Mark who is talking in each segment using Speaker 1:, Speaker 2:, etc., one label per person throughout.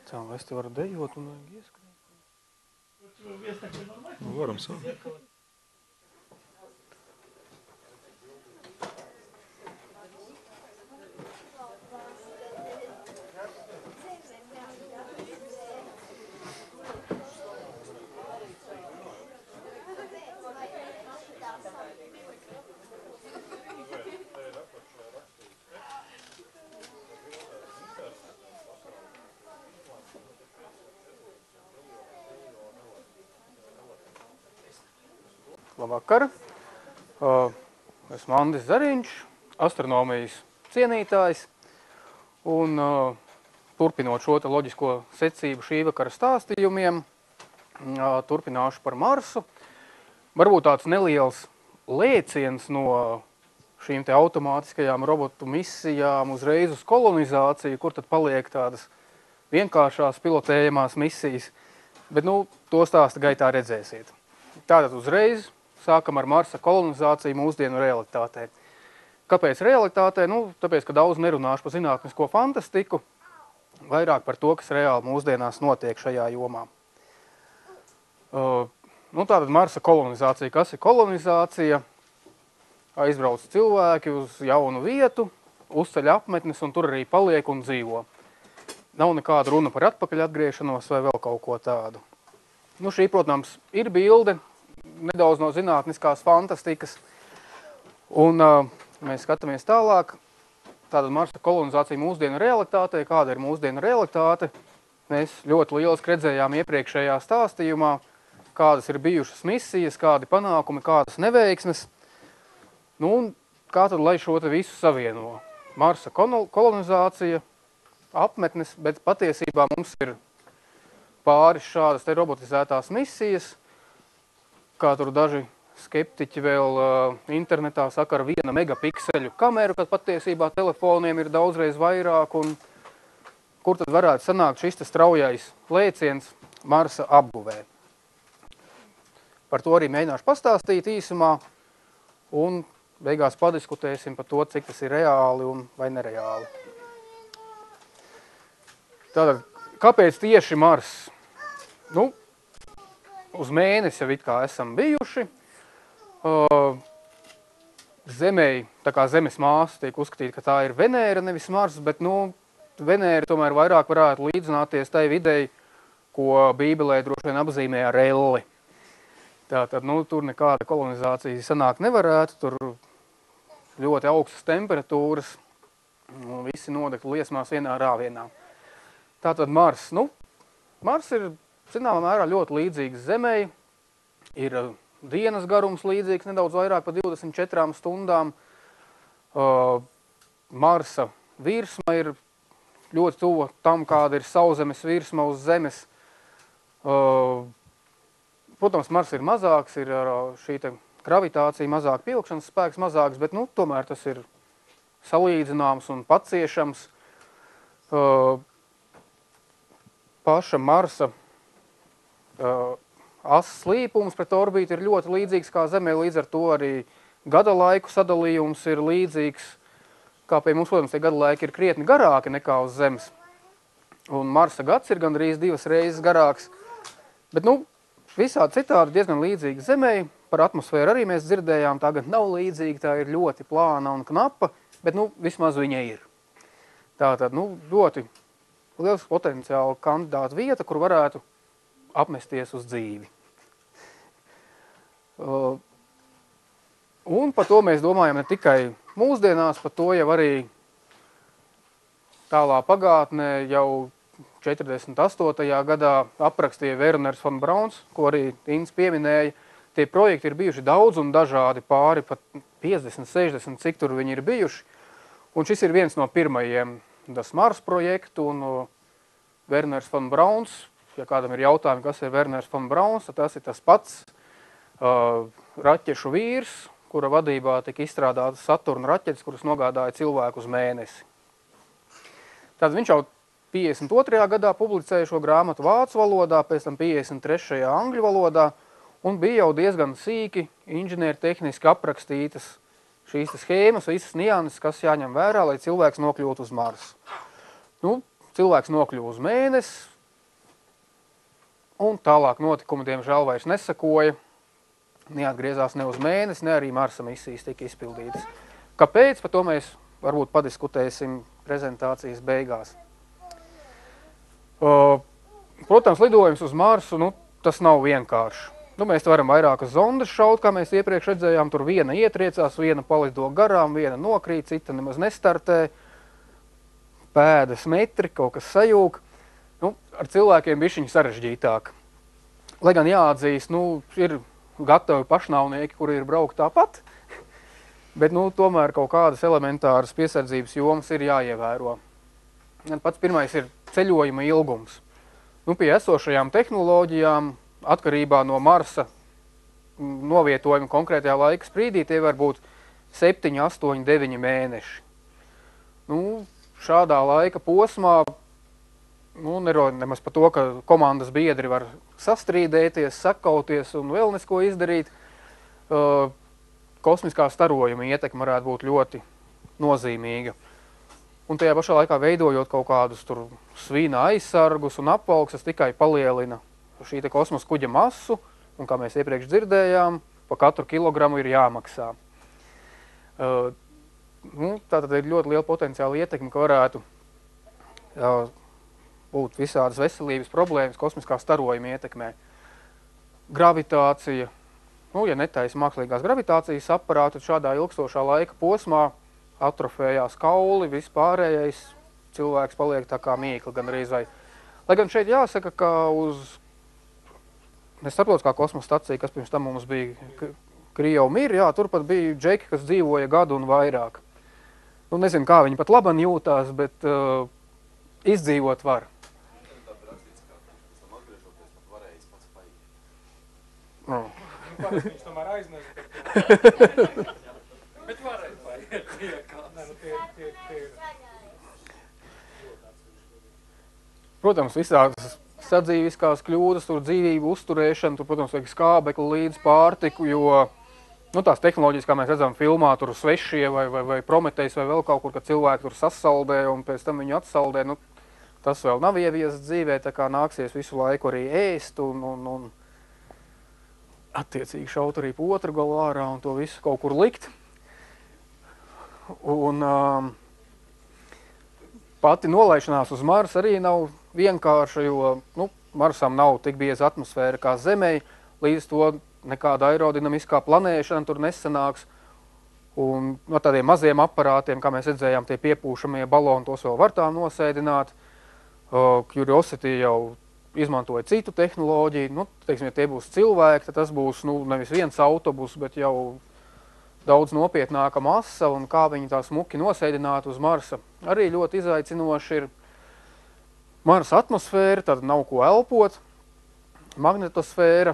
Speaker 1: Tā, vai es te varu dejot un ieskrīt?
Speaker 2: Nu, varam sākt.
Speaker 1: Labvakar. Esmu Andis Zariņš, astronomijas cienītājs. Un turpinot šo loģisko secību šī vakara stāstījumiem, turpināšu par Marsu. Varbūt tāds neliels lēciens no šīm te automātiskajām robotu misijām uzreiz uz kolonizāciju, kur tad paliek tādas vienkāršās pilotējamās misijas. Bet, to stāsta gaitā redzēsiet. Tātad uzreiz sākam ar Marsa kolonizāciju mūsdienu realitātē. Kāpēc realitātē? Tāpēc, ka daudz nerunāšu par zinātnisko fantastiku, vairāk par to, kas reāli mūsdienās notiek šajā jomā. Tātad Marsa kolonizācija. Kas ir kolonizācija? Aizbrauc cilvēki uz jaunu vietu, uzceļ apmetnes un tur arī paliek un dzīvo. Nav nekāda runa par atpakaļ atgriešanos vai vēl kaut ko tādu. Šī, protams, ir bilde, nedaudz no zinātniskās fantastikas. Un mēs skatāmies tālāk. Tātad Marsa kolonizācija mūsdienu realitātei. Kāda ir mūsdienu realitāte? Mēs ļoti lieliski redzējām iepriekšējā stāstījumā, kādas ir bijušas misijas, kādi panākumi, kādas neveiksmes. Un kā tad, lai šo te visu savieno? Marsa kolonizācija, apmetnes, bet patiesībā mums ir pāris šādas te robotizētās misijas, kā tur daži skeptiķi vēl internetā saka ar 1 megapikseļu kameru, kad patiesībā telefoniem ir daudzreiz vairāk, un kur tad varētu sanākt šis straujais lēciens Marsa apbuvē. Par to arī mēģināšu pastāstīt īsumā, un beigās padiskutēsim par to, cik tas ir reāli un vai nereāli. Tātad, kāpēc tieši Mars? Uz mēnesi jau it kā esam bijuši. Zemei, tā kā Zemes māsa tiek uzskatīta, ka tā ir Venēra, nevis Mars, bet Venēra tomēr vairāk varētu līdzināties tai videi, ko Bībelē droši vien apzīmē ar elli. Tātad, tur nekāda kolonizācija sanākt nevarētu, tur ļoti augstas temperatūras, visi nodegtu liesmās vienā rāvienā. Tātad Mars, Mars ir zināmā mērā ļoti līdzīgs Zemei, ir dienas garums līdzīgs, nedaudz vairāk par 24 stundām. Marsa virsma ir ļoti tuva tam, kāda ir Sauszemes virsma uz Zemes. Protams, Mars ir mazāks, ir šī te gravitācija mazāk, pieaugšanas spēks mazāks, bet tomēr tas ir salīdzināms un paciešams. Paša Marsa asas slīpums pret orbītu ir ļoti līdzīgs kā Zemē, līdz ar to arī gada laiku sadalījums ir līdzīgs, kā pie mums, protams, tie gada laiki ir krietni garāki nekā uz Zemes. Un Marsa gads ir gandrīz 2 reizes garāks, bet, visādi citādi diezgan līdzīgi Zemei. Par atmosfēru arī mēs dzirdējām, tā gan nav līdzīga, tā ir ļoti plāna un knapa, bet, vismaz viņa ir. Tātad, ļoti liels potenciāli kandidāta vieta, kur varētu apmesties uz dzīvi. Un par to mēs domājam ne tikai mūsdienās, par to jau arī tālā pagātnē jau 48. gadā aprakstīja Werners von Brauns, ko arī Inns pieminēja. Tie projekti ir bijuši daudz un dažādi, pāri pat 50, 60, cik tur viņi ir bijuši. Un šis ir viens no pirmajiem Das Mars projektu, un Werners von Brauns, ja kādam ir jautājumi, kas ir Werners von Brauns, tad tas ir tas pats raķešu vīrs, kura vadībā tika izstrādātas Saturna raķetes, kuras nogādāja cilvēku uz mēnesi. Tad viņš jau 52. gadā publicēja šo grāmatu vācu valodā, pēc tam 53. angļu valodā, un bija jau diezgan sīki inženiertehniski aprakstītas šīs schēmas, visas nianses, kas jāņem vērā, lai cilvēks nokļūtu uz Marsu. Cilvēks nokļuva uz mēnesi, Un tālāk notikumi, diemžēl, vairs nesakoja. Neatgriezās ne uz mēnesi, ne arī Marsa misijas tika izpildītas. Kāpēc? Par to mēs varbūt padiskutēsim prezentācijas beigās. Protams, lidojums uz Marsu, tas nav vienkārši. Mēs varam vairākas zondas šaut, kā mēs iepriekš redzējām. Tur viena ietriecās, viena palido garām, viena nokrīt, cita nemaz nestartē. Pēdas metri, kaut kas sajūg. Ar cilvēkiem bišķiņi sarežģītāk. Lai gan jāatzīst, ir gatavi pašnāvnieki, kuri ir braukt tāpat, bet tomēr kaut kādas elementāras piesardzības jomas ir jāievēro. Pats pirmais ir ceļojuma ilgums. Pie esošajām tehnoloģijām, atkarībā no Marsa novietojuma konkrētajā laika sprīdī, tie var būt 7, 8, 9 mēneši. Šādā laika posmā, nerunājot nemaz par to, ka komandas biedri var sastrīdēties, sakauties un vēl nesko izdarīt, kosmiskā starojuma ietekme varētu būt ļoti nozīmīga. Un tajā pašā laikā veidojot kaut kādus tur svīna aizsargus un apvalksnes tikai palielina šī te kosmosa kuģa masu, un kā mēs iepriekš dzirdējām, pa katru kilogramu ir jāmaksā. Tātad ir ļoti liela potenciāla ietekme, ka varētu būt visādas veselības problēmas kosmiskā starojuma ietekmē. Gravitācija, ja netaisa mākslīgās gravitācijas aparātu, tad šādā ilgstošā laika posmā atrofējās kauli, vispārējais cilvēks paliek tā kā mīkla gan arī vai. Lai gan šeit jāsaka, ka uz starptautiskā kosmosa stacija, kas pirms tam mums bija Krievmir, turpat bija džeki, kas dzīvoja gadu un vairāk. Nezinu, kā viņi pat laban jūtās, bet izdzīvot var.
Speaker 2: Viņš tomēr aiznes, bet varēja paiet.
Speaker 1: Protams, visādas sadzīviskās kļūdas, tur dzīvību uzturēšana, tur, protams, vajag skābekli līdz pārtiku, jo tās tehnoloģijas, kā mēs redzam filmā, tur svešie vai Prometejs vai vēl kaut kur, kad cilvēki tur sasaldē un pēc tam viņu atsaldē, tas vēl nav ieviests dzīvē, tā kā nāksies visu laiku arī ēst un attiecīgi šaut arī pa otru galu ārā un to visu kaut kur likt. Un pati nolaišanās uz Marsu arī nav vienkārša, jo Marsam nav tik bieza atmosfēra kā Zemei, līdz to nekāda aerodinamiskā planēšana tur nesanāks. Un no tādiem maziem aparātiem, kā mēs redzējām, tie piepūšamie baloni, tos vēl var tā nosēdināt. Curiosity jau izmantoja citu tehnoloģiju. Teiksim, ja tie būs cilvēki, tad tas būs nevis viens autobus, bet jau daudz nopietnāka masa un kā viņi tā smuki nosēdināt uz Marsa. Arī ļoti izaicinoši ir Marsa atmosfēra, tad nav ko elpot. Magnetosfēra,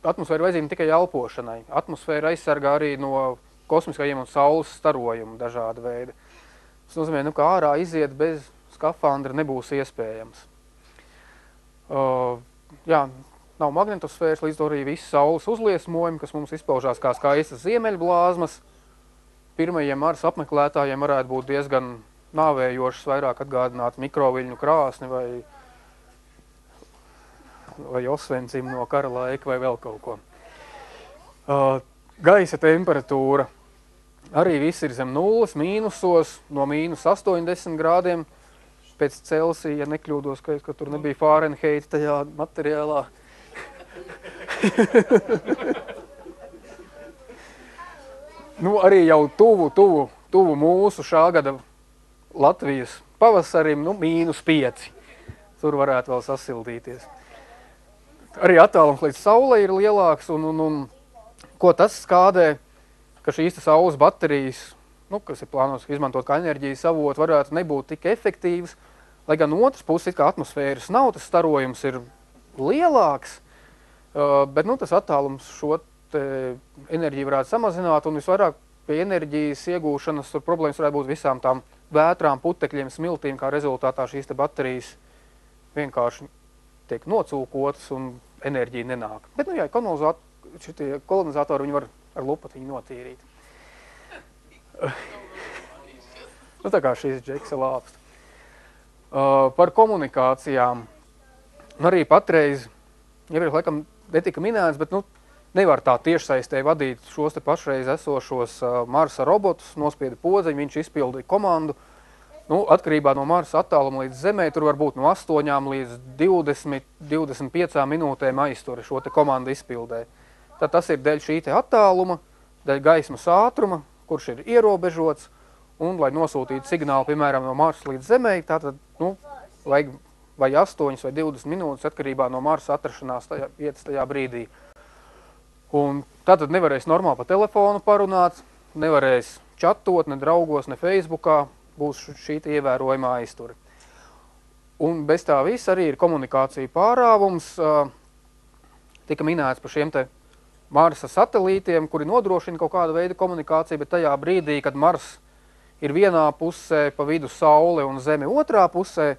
Speaker 1: atmosfēra vajadzīga tikai elpošanai. Atmosfēra aizsargā arī no kosmiskajiem un saules starojumu dažāda veida. Tas nozīmē, ka ārā iziet bez skafandra nebūs iespējams. Nav magnetosfēras, līdz to arī visi saules uzliesmojumi, kas mums izpaužās kā skaistas ziemeļblāzmas. Pirmajiem Marsa apmeklētājiem varētu būt diezgan nāvējošas, vairāk atgādināt mikroviļņu krāsni vai Osvencim no kara laika vai vēl kaut ko. Gaisa temperatūra arī viss ir zem nulles, mīnusos, no -80 grādiem pēc Celsija, ja nekļūdos, ka tur nebija Fahrenheit tajā materiālā. Arī jau tuvu mūsu šā gada Latvijas pavasarim, -5. Tur varētu vēl sasildīties. Arī attālums līdz Saulei ir lielāks, un ko tas skādē, ka šīs saules baterijas, kas ir plānotas izmantot kā enerģijas avotu, varētu nebūt tik efektīvas, lai gan otras puses, kā atmosfēras nav, tas starojums ir lielāks, bet tas attālums šo enerģiju varētu samazināt, un visvairāk pie enerģijas iegūšanas tur problēmas varētu būt visām tām vētrām, putekļiem, smiltīm, kā rezultātā šīs te baterijas vienkārši tiek nocūkotas un enerģija nenāk. Bet, šitie kolonizatori, viņi var ar lupatiņu notīrīt. Tā kā šīs džeksa lāpst. Par komunikācijām. Un arī patreiz, iepriekš laikam netika minēts, bet nevar tā tiešsaistē vadīt šos te pašreiz esošos Marsa robotus, nospieda podziņu, viņš izpildīja komandu. Atkarībā no Marsa attāluma līdz Zemē, tur var būt no 8 līdz 20-25 minūtēm aizturi šo te komandu izpildē. Tad tas ir dēļ šī te attāluma, dēļ gaismas ātruma, kurš ir ierobežots, un, lai nosūtītu signālu, piemēram, no Marsa līdz Zemē, tātad, vajag vai 8 vai 20 minūtes atkarībā no Marsa atrašanās vietas tajā brīdī. Un tātad nevarēs normāli pa telefonu parunāt, nevarēs čatot, ne draugos, ne Facebookā, būs šī ievērojamā aizturi. Un bez tā viss arī ir komunikācija pārāvums, tika minēts par šiem te Marsa satelītiem, kuri nodrošina kaut kādu veidu komunikāciju, bet tajā brīdī, kad Mars ir vienā pusē, pa vidu Saule un Zeme otrā pusē,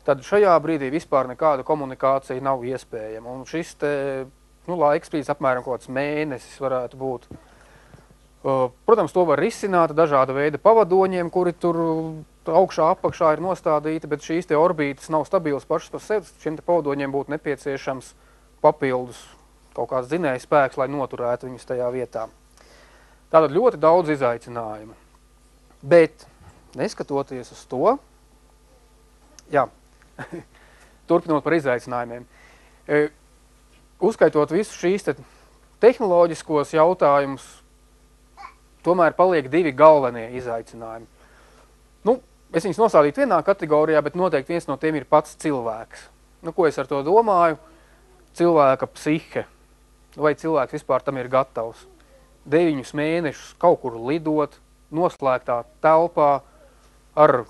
Speaker 1: tad šajā brīdī vispār nekāda komunikācija nav iespējama. Un šis te laiks brīdis apmēram kaut kāds mēnesis varētu būt. Protams, to var risināt dažāda veida pavadoņiem, kuri tur augšā, apakšā ir nostādīti, bet šīs te orbītas nav stabilas pašas par sevi. Šiem te pavadoņiem būtu nepieciešams papildus kaut kāds dzinēja spēks, lai noturētu viņus tajā vietā. Tātad ļoti daudz izaicinājumu. Bet, neskatoties uz to, turpinot par izaicinājumiem, uzskaitot visu šīs tehnoloģiskos jautājumus, tomēr paliek 2 galvenie izaicinājumi. Es viņus nosādītu vienā kategorijā, bet noteikti viens no tiem ir pats cilvēks. Ko es ar to domāju? Cilvēka psihe. Vai cilvēks vispār tam ir gatavs? 9 mēnešus kaut kur lidot, noslēgtā telpā ar,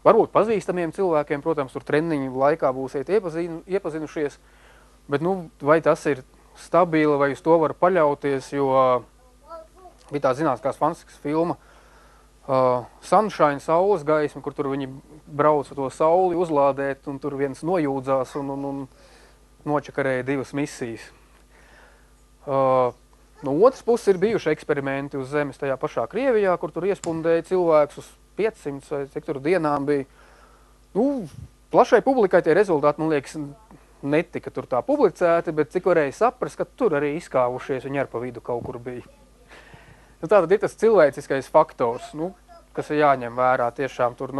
Speaker 1: varbūt pazīstamiem cilvēkiem, protams, tur treniņu laikā būsiet iepazinušies, bet, vai tas ir stabili, vai uz to var paļauties, jo bija tā zinātniskās fantastikas filma Sunshine, saules gaisma, kur tur viņi brauca to sauli uzlādēt, un tur viens nojūdzās un nočakarēja 2 misijas. No otras puses ir bijuši eksperimenti uz Zemes tajā pašā Krievijā, kur tur iespundēja cilvēkus uz 500 vai cik tur dienām bija. Plašai publikai tie rezultāti, man liekas, netika tur tā publicēti, bet cik varēja saprast, ka tur arī izkāvušies, viņi ar pa vidu kaut kur bija. Tātad ir tas cilvēciskais faktors, kas ir jāņem vērā tiešām tur,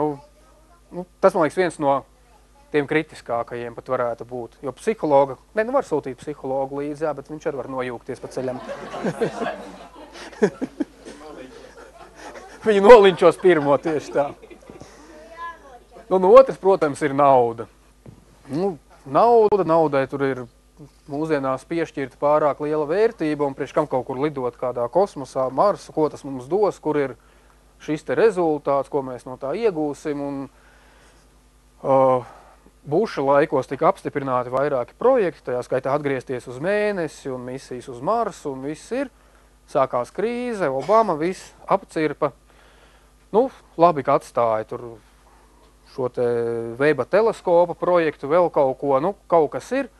Speaker 1: tas, man liekas, viens no tiem kritiskākajiem pat varētu būt. Jo psihologa, var sūtīt psihologu līdzi, bet viņš arī var nojūgties pa ceļam. Viņu nolinčos pirmo tieši tā. No otras, protams, ir nauda. Naudai tur ir mūsdienās piešķirta pārāk liela vērtība, un priekš kam kaut kur lidot kādā kosmosā, Marsu, ko tas mums dos, kur ir šis te rezultāts, ko mēs no tā iegūsim. Un Buša laikos tika apstiprināti vairāki projekti, tajā skaitā atgriezties uz Mēnesi un misijas uz Marsu, un viss ir. Sākās krīze, Obama viss apcirpa. Labi, ka atstāja tur šo te Veba teleskopa projektu, vēl kaut ko, kaut kas ir,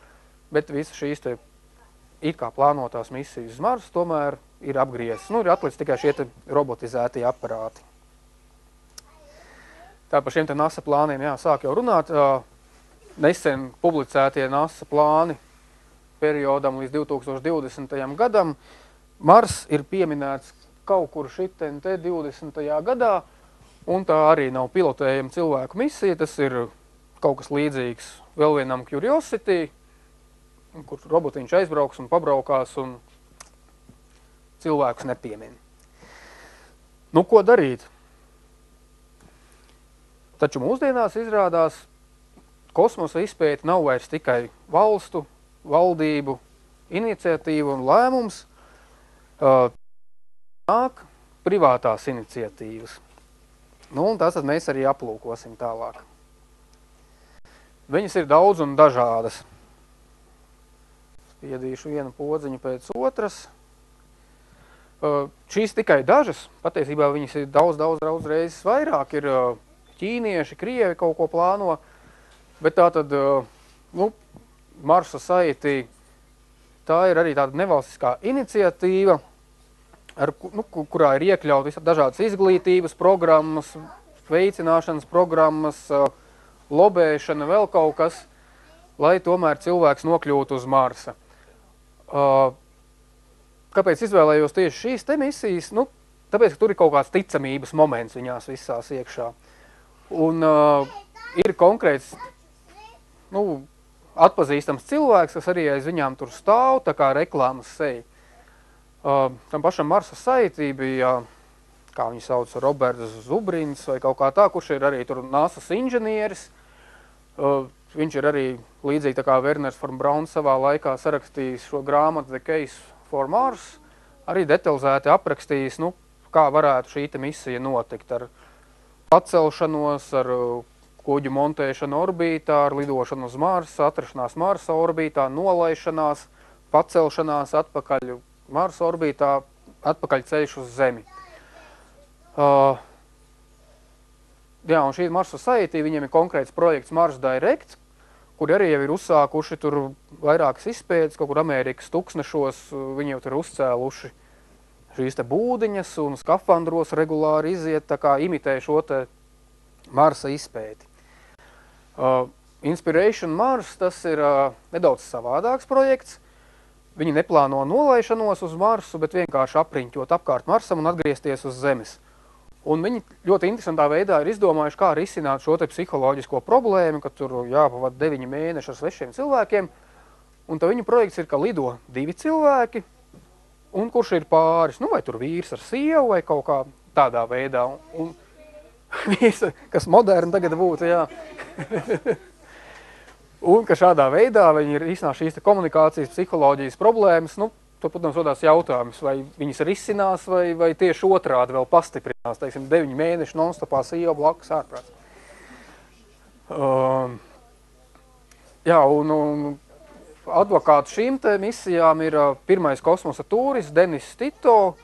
Speaker 1: bet visas šīs te it kā plānotās misijas uz Marsu tomēr ir apgrieztas. Ir atlicis tikai šie te robotizētie aparāti. Tā par šiem te NASA plāniem, sāk jau runāt. Nesen publicētie NASA plāni periodam līdz 2020. gadam. Mars ir pieminēts kaut kur šitien te 20. gadā, un tā arī nav pilotējama cilvēku misija. Tas ir kaut kas līdzīgs vēl vienam Curiosity, kur robotiņš aizbrauks un pabraukās un cilvēkus nepiemin. Ko darīt? Taču mūsdienās izrādās, kosmosa izpēte nav vairs tikai valstu, valdību, iniciatīva un lēmums, nāk privātās iniciatīvas. Un tās tad mēs arī aplūkosim tālāk. Viņas ir daudz un dažādas. Spiedīšu vienu podziņu pēc otras. Šīs tikai dažas, patiesībā viņas ir daudz reizes vairāk. Ir ķīnieši, krievi kaut ko plāno, bet tā tad, Mars Society, tā ir arī tāda nevalstiskā iniciatīva, kurā ir iekļaut dažādas izglītības programmas, veicināšanas programmas, lobēšana, vēl kaut kas, lai tomēr cilvēks nokļūtu uz Marsa. Kāpēc izvēlējos tieši šīs te misijas? Nu, tāpēc, ka tur ir kaut kāds ticamības moments viņās visās iekšā. Un ir konkrēts, nu, atpazīstams cilvēks, kas arī aiz viņām tur stāv, tā kā reklāmas seja. Tam pašam Marsa saitī bija, kā viņi sauc, Roberts Zubrins vai kaut kā tā, kurš ir arī tur NASA's inženieris. Viņš ir arī līdzīgi tā kā Werners von Braun savā laikā sarakstījis šo grāmatu The Case for Mars, arī detalizēti aprakstījis, nu, kā varētu šī misija notikt ar pacelšanos, ar kuģu montēšanu orbītā, ar lidošanu uz Marsa, atrašanās Marsa orbītā, nolaišanās, pacelšanās atpakaļ Marsa orbītā, atpakaļ ceļš uz Zemi. Jā, un šī Marsa Society, viņiem ir konkrēts projekts Mars Direct, kur arī jau ir uzsākuši tur vairākas izpētes, kaut kur Amerikas tuksnešos, viņi jau tur uzcēluši šīs te būdiņas un skafandros regulāri iziet, tā kā imitē šo te Marsa izpēti. Inspiration Mars, tas ir nedaudz savādāks projekts. Viņi neplāno nolaišanos uz Marsu, bet vienkārši apriņķot apkārt Marsam un atgriezties uz Zemes. Un viņi ļoti interesantā veidā ir izdomājuši, kā risināt šo te psiholoģisko problēmu, ka tur jāpavad 9 mēneši ar svešiem cilvēkiem. Un tā viņu projekts ir, ka lido 2 cilvēki, un kurš ir pāris, nu vai tur vīrs ar sievu vai kaut kā tādā veidā. Un vīrs, kas moderni tagad būtu, jā. Un ka šādā veidā viņi ir risināt šīs komunikācijas, psiholoģijas problēmas, nu, to, protams, rodās jautājums, vai viņas risinās, vai tieši otrādi vēl pastiprinās, teiksim, 9 mēneši non-stopā sieva blakus ārprāts. Jā, un advokāts šīm te misijām ir pirmais kosmosa tūris, Denis Tito,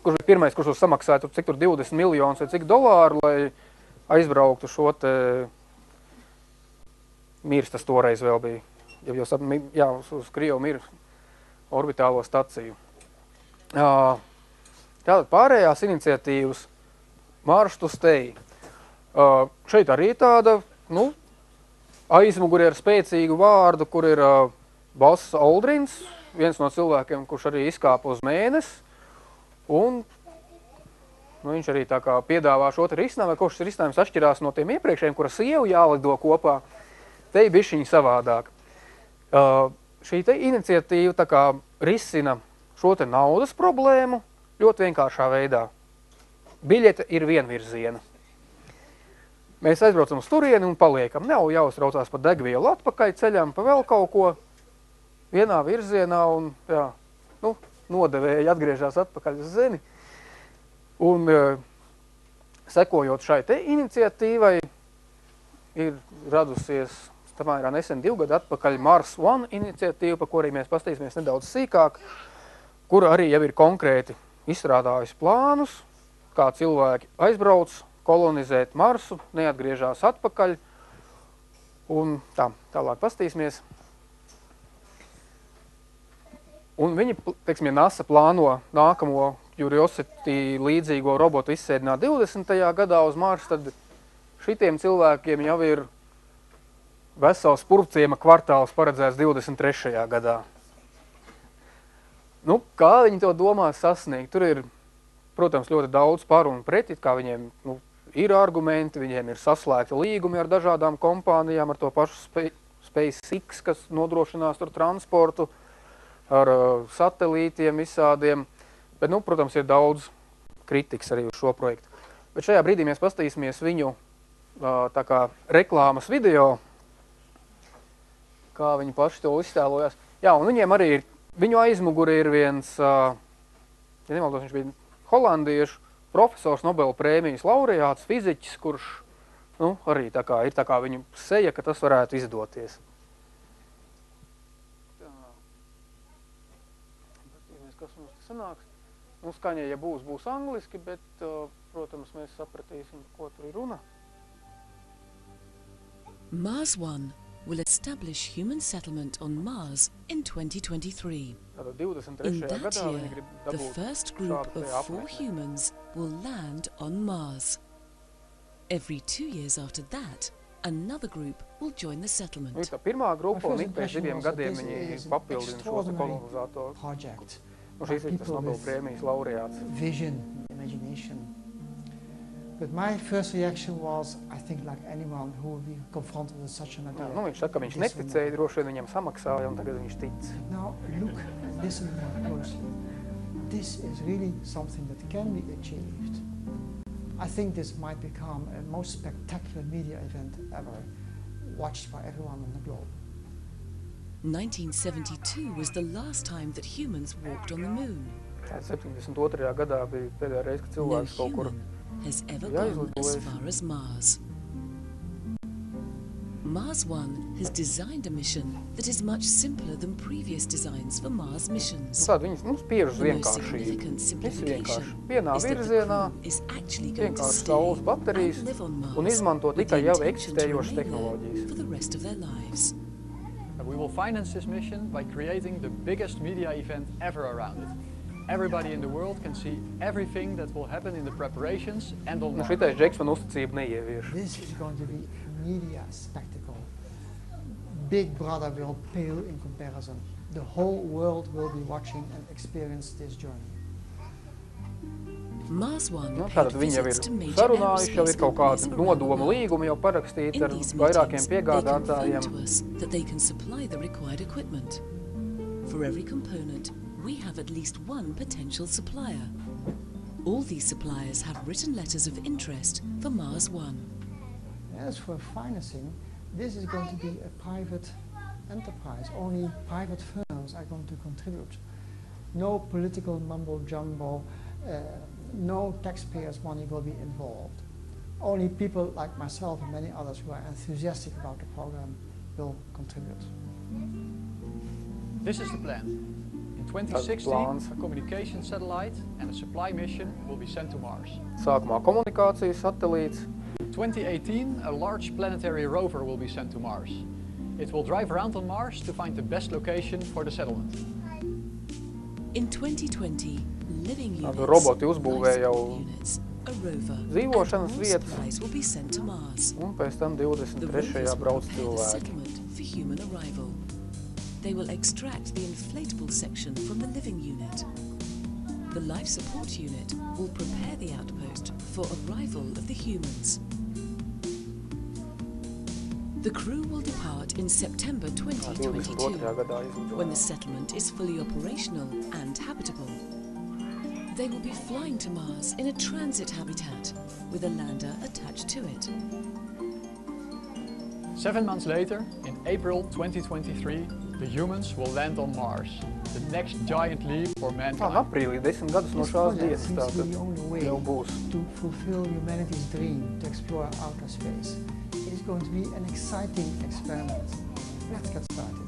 Speaker 1: kurš bija pirmais, kurš samaksāja cik tur 20 miljonus vai cik dolāru, lai aizbrauktu šo te Mirs tas toreiz vēl bija, jā, uz Krievu Mirs orbitālo staciju. Tātad pārējās iniciatīvas Mars to Stay. Šeit arī tāda, nu, aizmuguri ar spēcīgu vārdu, kur ir Buzz Aldrins, viens no cilvēkiem, kurš arī izkāpa uz Mēnesi, un nu, viņš arī tā kā piedāvā šo te risinājumu, vai kurš risinājums atšķirās no tiem iepriekšējiem, kura sievu jālido kopā. Te ir bišķiņi savādāk. Šī te iniciatīva tā kā risina šo te naudas problēmu ļoti vienkāršā veidā. Biļete ir vienvirziena. Mēs aizbraucam uz turieni un paliekam. Nav jāuztraucās pa degvielu atpakaļ, ceļam pa vēl kaut ko vienā virzienā un, jā, nu, nodevēji atgriežās atpakaļ uz Zemi. Un sekojot šai te iniciatīvai, ir radusies tamērā nesen 2 gadu atpakaļ Mars One iniciatīva, par ko arī mēs pastīsimies nedaudz sīkāk, kur arī jau ir konkrēti izstrādājusi plānus, kā cilvēki aizbrauc, kolonizēt Marsu, neatgriežās atpakaļ, un tālāk pastīsimies. Un viņi, teiksim, ja NASA plāno nākamo Curiosity līdzīgo robotu izsēdināt 20. gadā uz Marsu, tad šitiem cilvēkiem jau ir vesels Purvciema kvartāls paredzēts 23. gadā. Nu, kā viņi to domā sasniegt? Tur ir, protams, ļoti daudz par un pret, kā viņiem ir argumenti, viņiem ir saslēgti līgumi ar dažādām kompānijām, ar to pašu SpaceX, kas nodrošinās tur transportu, ar satelītiem visādiem. Bet, nu, protams, ir daudz kritikas arī uz šo projektu. Bet šajā brīdī mēs pastīsimies viņu tā kā reklāmas video, kā viņi paši to iztēlojās. Jā, un viņiem arī ir, viņu aizmuguri ir viens, ja nemaldos, viņš bija holandiešu profesors, Nobela prēmijas laureāts, fiziķis, kurš, nu, arī tā kā, ir tā kā viņu seja, ka tas varētu izdoties. Tā. Kas mums sanāks? Nu, skaņa, ja būs angliski, bet, protams, mēs sapratīsim, ko tur ir runa.
Speaker 3: Mars One will establish human settlement on Mars in 2023. In that year, the first group of 4 humans will land on Mars. Every 2 years after that, another group will join the settlement.
Speaker 1: Nu, tā pirmā grupa, un ik pēc 2 gadiem viņi papildina šos kolonizātorus. Nu, šis ir tas Nobel prēmijas laureāts.
Speaker 4: Vision, imagination. But my first reaction was, I think, like anyone who will be confronted with such an idea.
Speaker 1: Nu, viņš saka, ka viņš neticēja, droši vien viņam samaksāja, un tagad viņš tic.
Speaker 4: Now, look, listen more closely. This is really something that can be achieved. I think this might become a most spectacular media event ever, watched by everyone on the globe.
Speaker 3: 1972 was the last time that humans walked on the moon.
Speaker 1: 72. gadā bija pēdējā reize, kad cilvēks kaut kur
Speaker 3: has ever gone as far as Mars. Mars One has designed a mission that is much simpler than previous designs for Mars missions.
Speaker 1: Tātad viņi spiež uz vienkāršību. Viss vienkārši. Vienā virzienā, vienkārši saules baterijas un izmanto tikai jau eksistējošas tehnoloģijas.
Speaker 3: For the rest of their lives.
Speaker 2: We will finance this mission by creating the biggest media event ever around it. Everybody in the world can see everything that will happen in the preparations and on Mars.
Speaker 1: Šitais džeks man uzticību neievieš.
Speaker 4: This is going to be a media spectacle. Big Brother will pale in comparison. The whole world will be watching and experience this journey.
Speaker 3: Mars One
Speaker 1: Tātad viņi jau ir sarunājuši, jau ir kaut kādi nodomu līgumi jau parakstīti ar vairākiem piegādātājiem.
Speaker 3: That they can supply the required equipment. For every component, we have at least one potential supplier. All these suppliers have written letters of interest for Mars One.
Speaker 4: As for financing, this is going to be a private enterprise. Only private firms are going to contribute. No political mumbo-jumbo, no taxpayers' money will be involved. Only people like myself and many others who are enthusiastic about the program will contribute.
Speaker 2: This is the plan. In 2016, a communication satellite and a supply mission will be sent to Mars.
Speaker 1: Sākumā komunikācijas satelīts.
Speaker 2: In 2018, a large planetary rover will be sent to Mars. It will drive around on Mars to find the best location for the settlement.
Speaker 3: In 2020, living units,
Speaker 1: roboti uzbūvē jau
Speaker 3: a rover,
Speaker 1: dzīvošanas
Speaker 3: and
Speaker 1: vietas,
Speaker 3: supplies will be sent to Mars.
Speaker 1: Un pēc tam 23. brauc cilvēki.
Speaker 3: Settlement for human arrival. They will extract the inflatable section from the living unit. The life support unit will prepare the outpost for arrival of the humans. The crew will depart in September 2022, when the settlement is fully operational and habitable. They will be flying to Mars in a transit habitat, with a lander attached to it.
Speaker 2: 7 months later, in April 2023, the humans will land on Mars, the next giant leap for mankind.
Speaker 1: Aprīlī 10 gadus no šās dienas tātad jau būs.
Speaker 4: To fulfill humanity's dream to explore outer space. It is going to be an exciting experiment. Let's get started.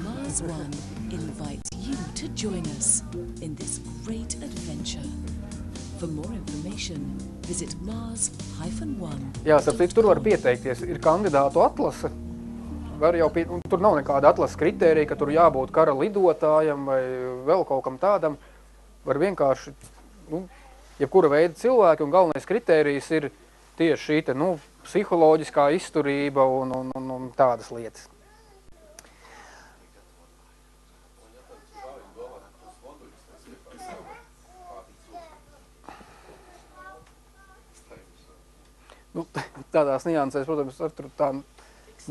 Speaker 3: Mars One invites you to join us in this great adventure. For more information, visit Mars-One.
Speaker 1: Jā, sapcīt, tur var pieteikties. Ir kandidātu atlase. Var jau tur nav nekāda atlases kritērija, ka tur jābūt kara lidotājam vai vēl kaut kam tādam. Var vienkārši, jebkura veida cilvēki, un galvenais kritērijs ir tieši šī te, psiholoģiskā izturība un tādas lietas. Tādās niansēs, protams, ar tur tā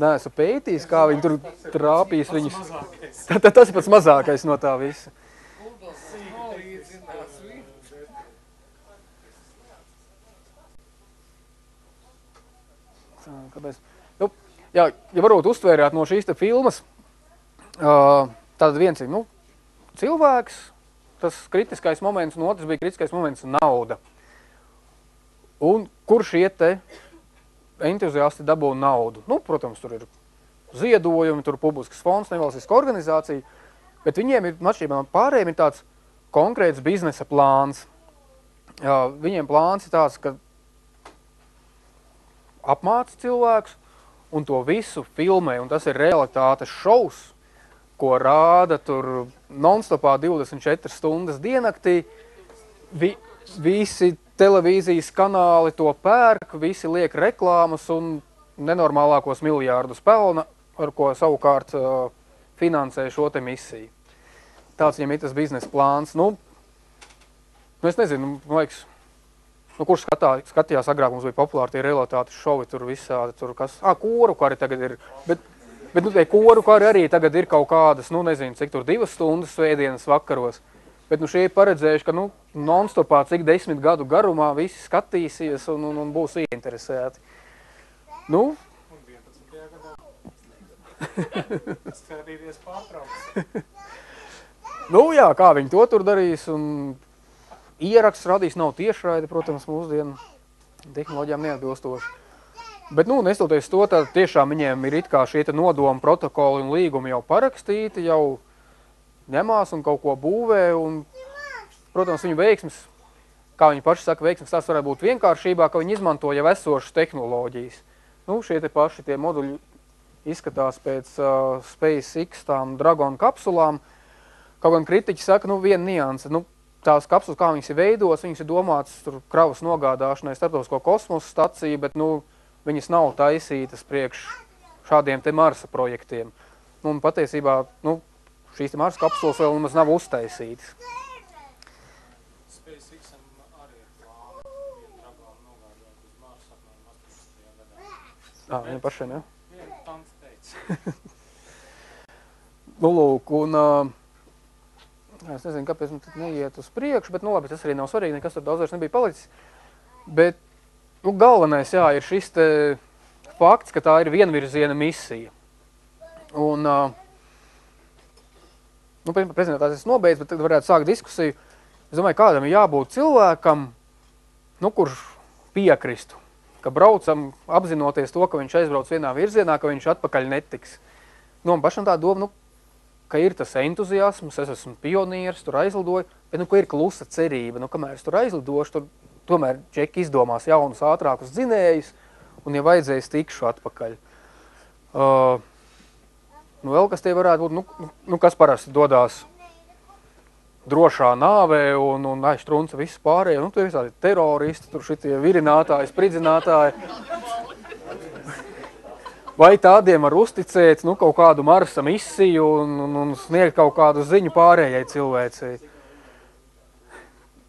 Speaker 1: neesmu pētījis, kā viņi tur trāpīs viņus. Tas ir pats mazākais no tā visa. Kāpēc? Ja varbūt uztvērāt no šīs te filmas, tātad viens ir, cilvēks, tas kritiskais moments, un otrs bija kritiskais moments nauda. Un kur šie te entuziasti dabū naudu? Protams, tur ir ziedojumi, tur publisks fonds, nevalstiska organizācija, bet viņiem ir, atšķirībā no pārējiem, ir tāds konkrēts biznesa plāns. Viņiem plāns ir tāds, ka apmāca cilvēks un to visu filmē, un tas ir realitātes šovs, ko rāda tur non-stopā 24 stundas diennaktī. Visi televīzijas kanāli to pērk, visi liek reklāmas un nenormālākos miljārdus pelna, ar ko savukārt finansē šo te misiju. Tāds viņam ir tas biznesa plāns. Nu, es nezinu, man liekas, kurš skatījās agrāk, mums bija populāri tie realitātes šovi, tur visādi, tur kas, koru kari tagad ir, bet tie koru kari arī tagad ir kaut kādas, nu nezinu, cik tur 2 stundas svētdienas vakaros, bet šie ir paredzējuši, ka non-stopā cik 10 gadu garumā visi skatīsies un būs ieinteresēti. Nu?
Speaker 5: Un 11. gadā. Skatīties pārtrauks.
Speaker 1: Nu jā, kā viņi to tur darīs, un ieraksts radīs, nav tiešraide, protams, mūsdienu tehnoloģijām neatbilstoši. Bet, nestoties to, tad tiešām viņiem ir it kā šie nodomu protokoli un līgumi jau parakstīti, jau ņemās un kaut ko būvē, un, protams, viņu veiksmes, kā viņi paši saka, veiksmes tās varētu būt vienkāršībā, ka viņi izmanto jau esošas tehnoloģijas. Šie te paši tie moduļi izskatās pēc SpaceX tām Dragon kapsulām, kaut gan kritiķi saka, viena nianse, tās kapsulas, kā viņas ir veidotas, viņas ir domātas kravas nogādāšanai starptautisko kosmosa staciju, bet, viņas nav taisītas priekš šādiem te Marsa projektiem. Un patiesībā, šīs te Marsa kapsulas vēl nemaz nav uztaisītas.
Speaker 5: SpaceX-am arī ir plāni vienu Dragonu nogādāt uz Marsu apmēram 18. gadā.
Speaker 1: Viņam pašiem, ja?
Speaker 5: Vienu tants teica.
Speaker 1: Lūk, un es nezinu, kāpēc man tad neiet uz priekšu, bet, labi, tas arī nav svarīgi, nekas tur daudz vairs nebija palicis. Bet, galvenais, jā, ir šis te fakts, ka tā ir vienvirziena misija. Un, prezentācijas nobeidz, bet tagad varētu sākt diskusiju. Es domāju, kādam ir jābūt cilvēkam, kurš piekristu, ka braucam apzinoties to, ka viņš aizbrauc vienā virzienā, ka viņš atpakaļ netiks. Man pašam tā doma, ka ir tas entuziasms, es esmu pionieris, tur aizlidoju, bet, ka ir klusa cerība, kamēr es tur aizlidošu, tur tomēr čeki izdomās jaunus, ātrākus dzinējus, un, ja vajadzēs, tikšu atpakaļ. Vēl kas tie varētu būt, kas parasti dodās drošā nāvē un aiztrunca visu pārējo, tur visādi teroristi, tur šitie virinātāji, spridzinātāji. Vai tādiem var uzticēt kaut kādu Marsa misiju un sniegt kaut kādu ziņu pārējai cilvēcei?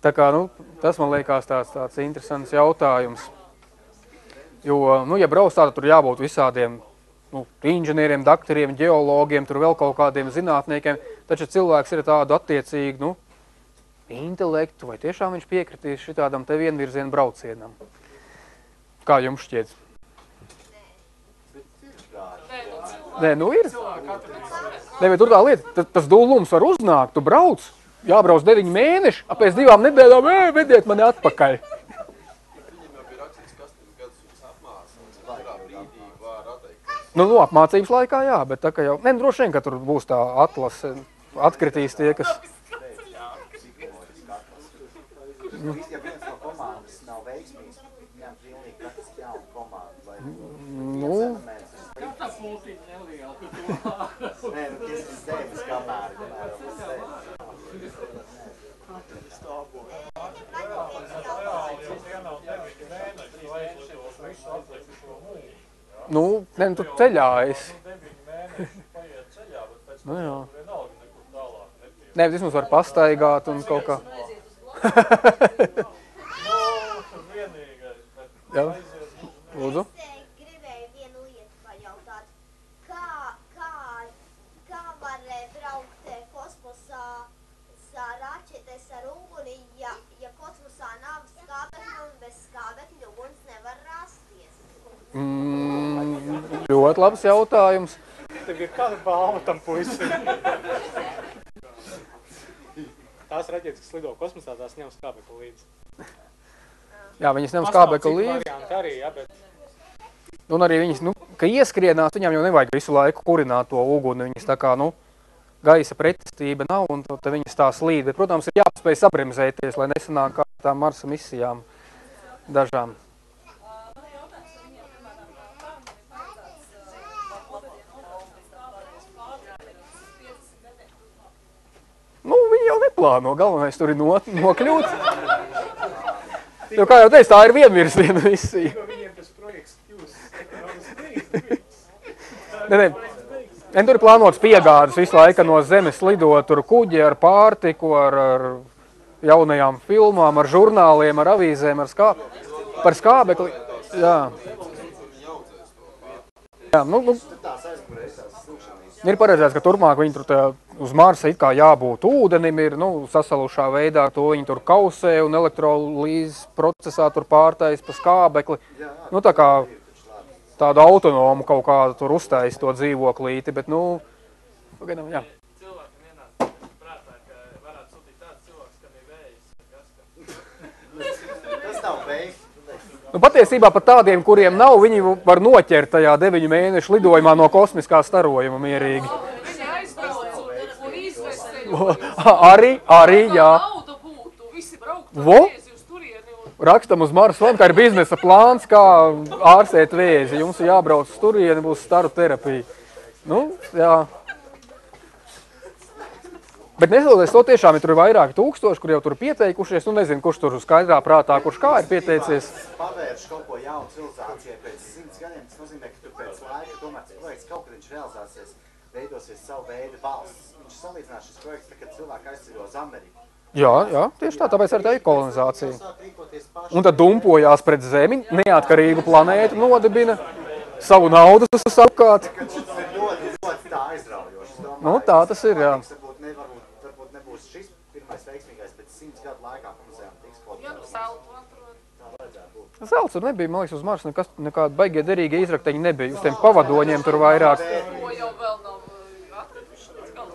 Speaker 1: Tā kā, tas man liekas tāds interesants jautājums. Jo, ja brauc tāda, tur jābūt visādiem inženieriem, doktoriem, ģeologiem, tur vēl kaut kādiem zinātniekiem, taču cilvēks ir tādu attiecīgu, intelektu, vai tiešām viņš piekritīs šitādam te vienvirzienu braucienam? Kā jums šķiet? Nē, ir. Nē, bet tur tā lieta, tas dūlums var uznākt, tu brauc, jābrauc 9 mēneši, pēc 2 nedēļām, vediet mani atpakaļ.
Speaker 6: Viņam jau bija rakstīts, kas tam gadus viņas apmāca, un kurā brīdī var atteikt.
Speaker 1: Apmācības laikā jā, bet tā kā jau, droši vien, ka tur būs tā atlase, atkritīs tie, kas...
Speaker 7: Ja viens no komandas nav veiksmīgs, viņam pilnīgi praktiski jauna komanda, vai
Speaker 5: Katapultiņa neliela.
Speaker 7: nē, tas ir zemes kamēr,
Speaker 1: tur ceļā esi. Jā. Nē, bet vismaz var pastaigāt un kaut kā. Jā, lūdzu.
Speaker 8: Gribēju vienu lietu pajautāt. Kā var braukt kosmosā raķetes ar uguni, ja kosmosā nav skābekļa un bez skābekļa uguns nevar rasties?
Speaker 1: Ļoti labs jautājums.
Speaker 5: Tev ir kāda balva tam puisim? Tās raķetes, kas lido kosmosā, tās ņem skābekli līdzi.
Speaker 1: Jā, viņas ņem skābekli līdzi.
Speaker 5: Arī, jā, bet...
Speaker 1: Un arī viņas, ka ieskrienās, viņām jau nevajag visu laiku kurināt to uguni. Viņas tā kā, gaisa pretestība nav, un te viņas tā slīd. Bet, protams, ir jāspēj sabremzēties, lai nesanāk kā tām Marsa misijām dažām. Viņi jau neplāno, galvenais tur ir nokļūt. Jo, kā jau teicu, tā ir vienvirziena misija.
Speaker 5: Viņiem tas projekts kļūst ekonomiski
Speaker 1: Tur ir plānots piegādes visu laiku no zemes lidot, tur kuģi ar pārtiku, ar jaunajām filmām, ar žurnāliem, ar avīzēm, par skābekli. Jā. Jā, ir paredzēts, ka turpmāk viņi tur uz Marsa it kā jābūt ūdenim, ir sasalušā veidā, to viņi tur kausē un elektrolīzes procesā tur pārtais pa skābekli. Tā kā tādu autonomu kaut kādu tur uztais to dzīvoklīti, bet, pagaidām, jā.
Speaker 5: Cilvēkam ienāca prātā, ka varētu sūtīt tāds cilvēks, kam ir vējs.
Speaker 7: Tas nav vējs.
Speaker 1: Patiesībā pat tādiem, kuriem nav, viņi var noķert tajā 9 mēnešu lidojumā no kosmiskā starojuma mierīgi.
Speaker 9: Viņi aizbrauc un izvest
Speaker 1: Arī, jā.
Speaker 9: Nauda būtu, visi brauktu
Speaker 1: vēzi uz turieni. Rakstam uz Marsu, kā ir biznesa plāns, kā ārstēt vēzi. Jums ir jābrauc uz turieni, būs staru terapija. Jā. Bet nesaudies to tiešām, ja tur ir vairāki tūkstoši, kur jau tur pieteikušies, nezinu, kurš tur skaidrā prātā, kurš kā ir pieteicies.
Speaker 7: Pavērš kaut ko jaunu civilizācijai pēc 100 gadiem, tas nozīmē, ka tu pēc laika, tomēr tas projekts kaut kad viņš realizāsies, veidosies savu veidu valsts. Viņš salīdzinās šis projekts, kad cilvēki aizceļo uz Ameriku.
Speaker 1: Jā, tieši tā, tāpēc arī tā ir kolonizācija. Un tad dumpojās pret Zemi, neatkarīgu planētu nodibina, savu naudu sapkāt.
Speaker 7: Tas ir ļoti tā aizraujoši.
Speaker 1: Tā tas ir, jā.
Speaker 7: Varbūt nebūs šis pirmais veiksmīgais, bet 100 gadu laikā pamazām tiks kaut
Speaker 9: Jā, zeltu atrod.
Speaker 7: tā vajadzētu būt.
Speaker 1: Zelts tur nebija, man liekas, uz Marsa nekāda baigie derīga izrakteņi nebija. Uz tiem pavadoņiem tur vairāk.
Speaker 9: Ko jau vēl nav atraduši līdz galam.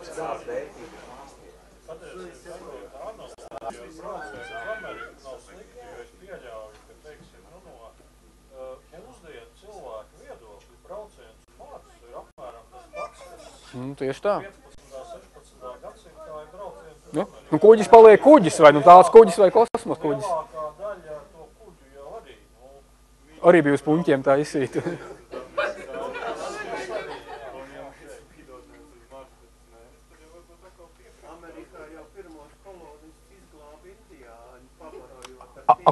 Speaker 1: Tieši tā. Kuģis paliek kuģis, vai tāds kuģis vai kosmos kuģis. Arī bija uz puņķiem tā izsīta.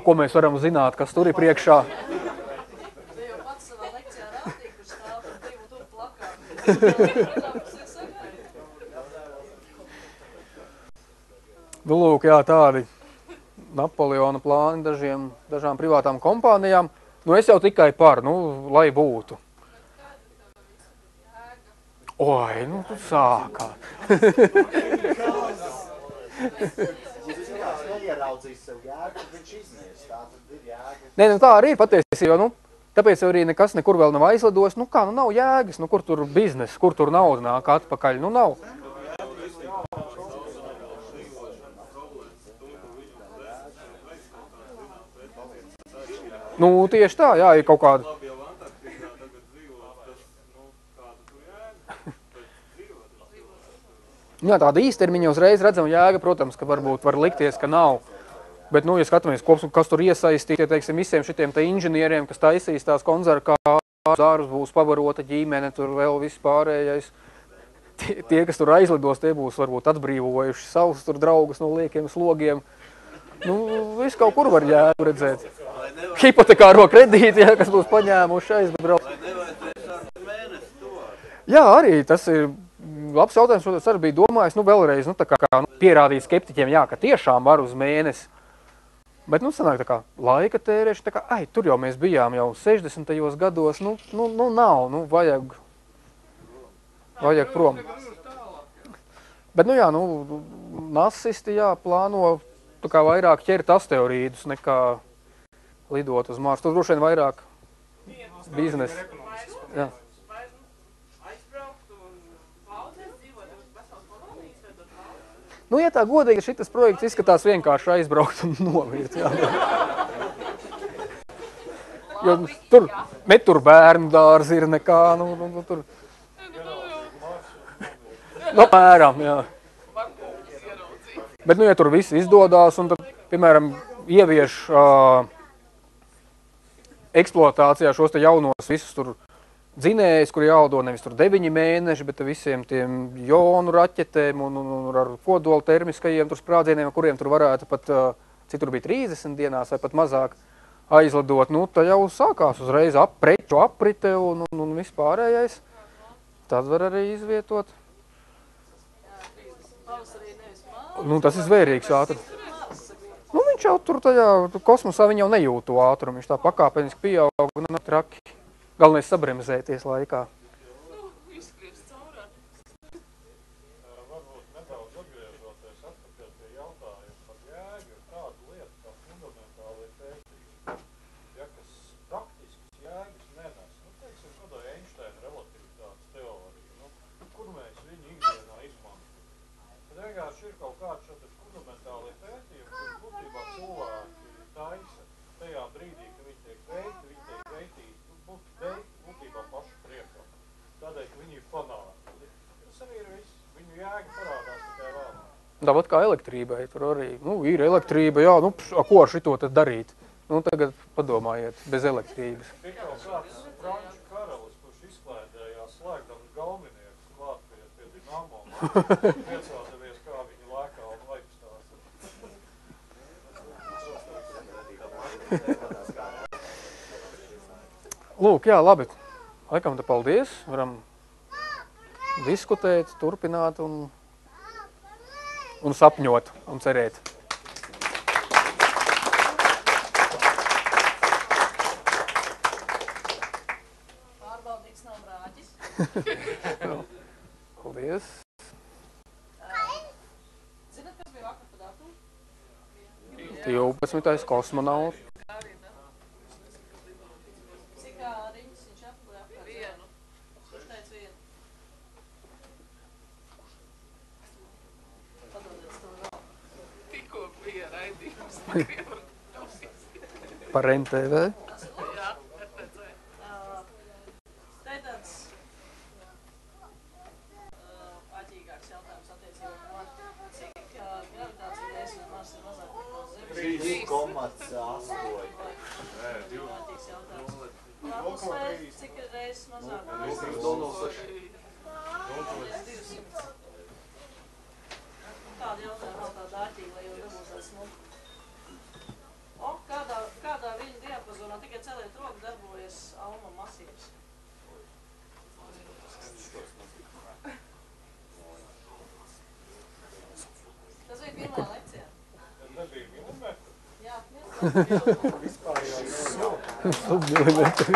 Speaker 1: Ko mēs varam zināt, kas tur ir priekšā?
Speaker 9: Tu jau pats savā lekcijā rādīja, kurš stāv par 2 tur plakātu.
Speaker 1: Lūk, jā, tādi Napoleona plāni dažām privātām kompānijām. Es jau tikai par, lai būtu. Oi, tu sākā.
Speaker 7: Neieraudzīs sev jēgu, viņš iznies, tā tad ir jēga.
Speaker 1: Nē, tā arī ir patiesībā, tāpēc arī nekas nekur vēl nav aizlidojis. Nav jēgas, kur tur biznesa, kur tur nauda nāk atpakaļ, nav. Tieši tā, jā, ir kaut kāda. Jā, tāda īstermiņa uzreiz redzama jēga, protams, ka varbūt var likties, ka nav. Bet, ja skatāmies, kas tur iesaistīti, teiksim, visiem šitiem te inženieriem, kas taisīs tās konzervkārus, būs pavarota ģimene, tur vēl viss pārējais. Tie, kas tur aizlidos, tie būs varbūt atbrīvojuši savus tur draugus no liekiem slogiem. Viss kaut kur var jēgu redzēt. Hipotekāro kredīti, jā, kas būs paņēmuši aizbraukt. Jā, arī tas ir labs jautājums, protams, arī bija domājis, vēlreiz, pierādīt skeptiķiem, jā, ka tiešām var uz mēnesi. Bet, sanāk tā kā laika tērēšana, tā kā, tur jau mēs bijām jau 60. gados, nav, vajag prom. Bet, jā, nasisti, jā, plāno tā kā vairāk ķert asteroīdus nekā lidot uz Marsu. Tur droši vien vairāk biznesa. Jā. Ja tā godīgi, šitas projekts izskatās vienkārši aizbraukt un noviet. Jā. Jo tur netur bērnu dārzi ir nekā, tur. Mēram, jā. Bet, ja tur viss izdodās un tad, piemēram, ievieš eksploatācijā šos te jaunos visus tur dzinējus, kur jālido nevis tur 9 mēneši, bet visiem tiem jonu raķetēm un ar kodola termiskajiem tur sprādzieniem, kuriem tur varētu pat, cik tur bija 30 dienās vai pat mazāk, aizlidot, nu, tad jau sākās uzreiz preču aprite un vispārējais. Tad var arī izvietot. Nu, tas ir zvērīgs ātrums. Nu, viņš jau tur tajā kosmosā viņa jau nejūt to ātrumu. Viņš tā pakāpeniski pieaug un nav traki. Galvenais sabremzēties laikā.
Speaker 5: Varbūt nedaudz atgriežoties atpakaļ pie jautājuma par jēgu, ir tāda lieta kā fundamentālie pētījumi. Ja kas praktiskas jēgas nenes, nu, teiksim, kādai Einsteina relativitātes teorija, nu, kur mēs viņu ikdienā izmantojam. Tad vienkārši ir kaut kāds šādi fundamentālie pētījumi, kur būtībā cilvēki taisa tajā brīdī, ka viņi tiek veikti būtībā pašu priekam. Tādēļ, ka viņi ir fanāti. Tas arī ir viss. Viņu jēga parādās tikai vēlāk.
Speaker 1: Tāpat kā elektrībai, tur arī, nu, ir elektrība, jā, nu, ko ar šito tad darīt? Nu, tagad padomājiet, bez elektrības.
Speaker 5: Tik jau kāds franču karalis, kurš izklēdējās slēgdams galviniekus klāt pie dinamo, priecādamies, kā viņi lēkā un laikstās.
Speaker 1: Lūk, jā, labi. Laikam te paldies. Varam diskutēt, turpināt un sapņot un cerēt.
Speaker 9: Pārbaudīts nav brāģis.
Speaker 1: Paldies.
Speaker 9: Zināt, kas bija vakar pa datumu?
Speaker 1: 12. kosmonauts.
Speaker 9: Cik riņķis viņš atklāja apkārt? Vienu. Kurš teica vienu? Padodiet to vēl.
Speaker 10: Tikko bija raidījums.
Speaker 1: Par NTV.
Speaker 10: Jā, RTC.
Speaker 9: Te tāds aķīgāks jautājums attiecībā par cik gravitācija reizes uz Marsa ir mazāk nekā uz Zemes.
Speaker 7: 3,8.
Speaker 9: Aķīgs jautājums. Un atmosfēra cik ir reizes mazāk?
Speaker 6: 0,06.
Speaker 9: 200. Tāda jautājuma nav tāda āķīga, lai jau dabūs tādu smuku. O, kādā viņa diapazonā tikai celēt roku darbojas alma masīvs? Tas bija pirmajā lekcijā.
Speaker 5: Tad nebija milimetri.
Speaker 9: Jā, milimetri.
Speaker 7: Vispār jau nav.
Speaker 1: Submilimetri.